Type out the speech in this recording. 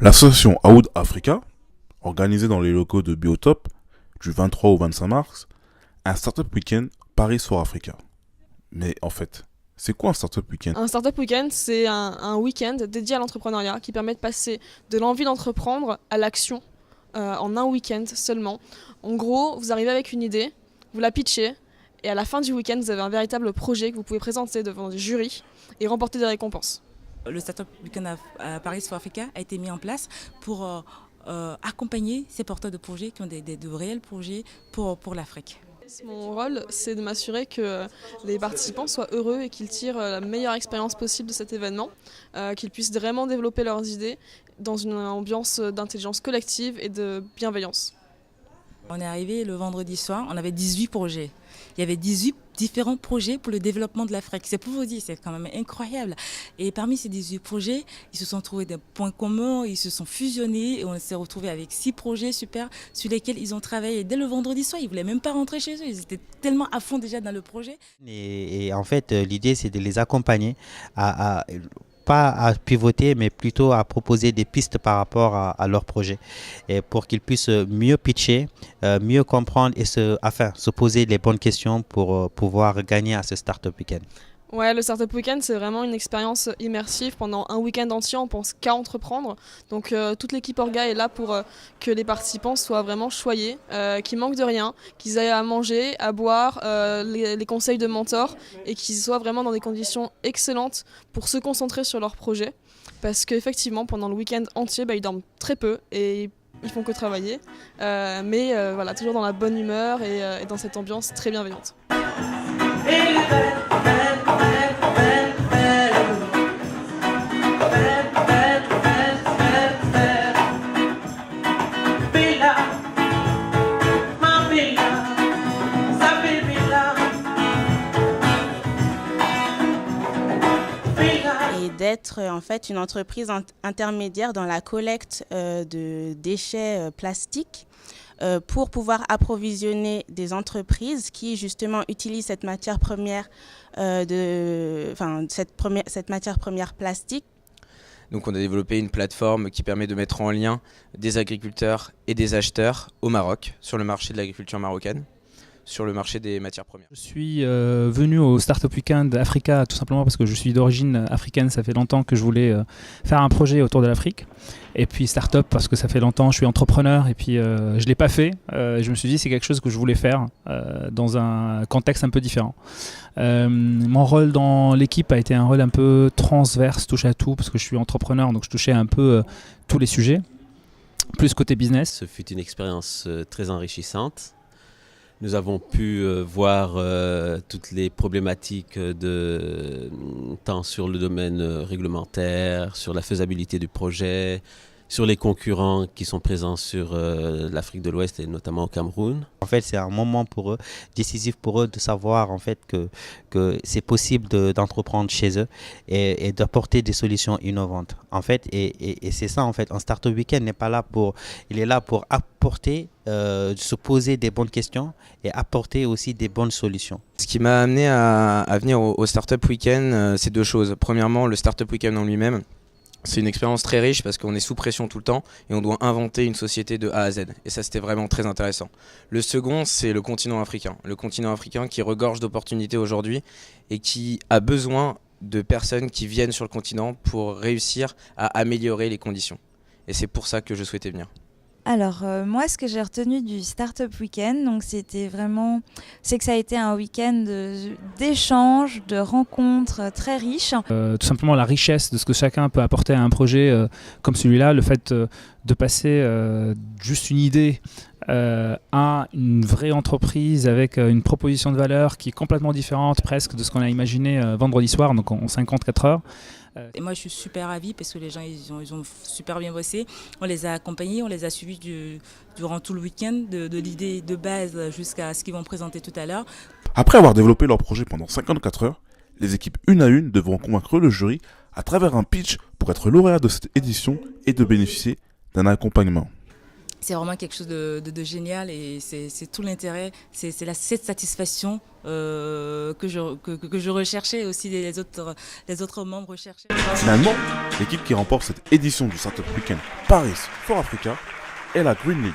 L'association Aoud Africa, organisée dans les locaux de Biotop du 23 au 25 mars, un Startup Weekend Paris for Africa. Mais en fait, c'est quoi un Startup Weekend? Un Startup Weekend, c'est un week-end dédié à l'entrepreneuriat qui permet de passer de l'envie d'entreprendre à l'action en un week-end seulement. En gros, vous arrivez avec une idée, vous la pitchez, et à la fin du week-end, vous avez un véritable projet que vous pouvez présenter devant des jurys et remporter des récompenses. Le Startup Weekend à Paris for Africa a été mis en place pour accompagner ces porteurs de projets qui ont de réels projets pour l'Afrique. Mon rôle, c'est de m'assurer que les participants soient heureux et qu'ils tirent la meilleure expérience possible de cet événement, qu'ils puissent vraiment développer leurs idées dans une ambiance d'intelligence collective et de bienveillance. On est arrivé le vendredi soir, on avait 18 projets. Il y avait 18 différents projets pour le développement de l'Afrique. C'est pour vous dire, c'est quand même incroyable. Et parmi ces 18 projets, ils se sont trouvés des points communs, ils se sont fusionnés et on s'est retrouvés avec 6 projets super sur lesquels ils ont travaillé dès le vendredi soir. Ils ne voulaient même pas rentrer chez eux, ils étaient tellement à fond déjà dans le projet. Et en fait, l'idée, c'est de les accompagner pas à pivoter, mais plutôt à proposer des pistes par rapport à leur projet, et pour qu'ils puissent mieux pitcher, mieux comprendre et se poser les bonnes questions pour pouvoir gagner à ce Startup Weekend. Ouais, le Startup Weekend, c'est vraiment une expérience immersive. Pendant un week-end entier, on pense qu'à entreprendre. Donc toute l'équipe Orga est là pour que les participants soient vraiment choyés, qu'ils manquent de rien, qu'ils aient à manger, à boire, les conseils de mentors et qu'ils soient vraiment dans des conditions excellentes pour se concentrer sur leur projet. Parce qu'effectivement, pendant le week-end entier, ils dorment très peu et ils font que travailler. Mais voilà, toujours dans la bonne humeur et dans cette ambiance très bienveillante. Et d'être en fait une entreprise intermédiaire dans la collecte de déchets plastiques pour pouvoir approvisionner des entreprises qui justement utilisent cette matière première, cette matière première plastique. Donc on a développé une plateforme qui permet de mettre en lien des agriculteurs et des acheteurs au Maroc, sur le marché de l'agriculture marocaine, sur le marché des matières premières. Je suis venu au Startup Weekend Africa tout simplement parce que je suis d'origine africaine. Ça fait longtemps que je voulais faire un projet autour de l'Afrique. Et puis Startup parce que ça fait longtemps, je suis entrepreneur et puis je ne l'ai pas fait. Je me suis dit c'est quelque chose que je voulais faire dans un contexte un peu différent. Mon rôle dans l'équipe a été un rôle un peu transverse, touche à tout, parce que je suis entrepreneur, donc je touchais un peu tous les sujets, plus côté business. Ce fut une expérience très enrichissante. Nous avons pu voir toutes les problématiques tant sur le domaine réglementaire, sur la faisabilité du projet, sur les concurrents qui sont présents sur l'Afrique de l'Ouest et notamment au Cameroun. En fait, c'est un moment pour eux, décisif pour eux de savoir en fait que c'est possible d'entreprendre chez eux et d'apporter des solutions innovantes. En fait, et c'est ça en fait, un Startup Weekend n'est pas là il est là pour apporter, se poser des bonnes questions et apporter aussi des bonnes solutions. Ce qui m'a amené à venir au Startup Weekend, c'est deux choses. Premièrement, le Startup Weekend en lui-même. C'est une expérience très riche parce qu'on est sous pression tout le temps et on doit inventer une société de A à Z. Et ça, c'était vraiment très intéressant. Le second, c'est le continent africain. Le continent africain qui regorge d'opportunités aujourd'hui et qui a besoin de personnes qui viennent sur le continent pour réussir à améliorer les conditions. Et c'est pour ça que je souhaitais venir. Alors moi, ce que j'ai retenu du Startup Weekend, donc c'est que ça a été un week-end d'échanges, de rencontres très riches. Tout simplement la richesse de ce que chacun peut apporter à un projet comme celui-là, le fait de passer juste une idée à une vraie entreprise avec une proposition de valeur qui est complètement différente presque de ce qu'on a imaginé vendredi soir, donc en 54 heures. Et moi je suis super ravie parce que les gens ils ont super bien bossé. On les a accompagnés, on les a suivis durant tout le week-end, de l'idée de base jusqu'à ce qu'ils vont présenter tout à l'heure. Après avoir développé leur projet pendant 54 heures, les équipes une à une devront convaincre le jury à travers un pitch pour être lauréat de cette édition et de bénéficier d'un accompagnement. c'est vraiment quelque chose de génial et c'est tout l'intérêt, c'est cette satisfaction que je recherchais aussi les autres membres recherchaient. Finalement, l'équipe qui remporte cette édition du Startup Weekend Paris for Africa est la Green League.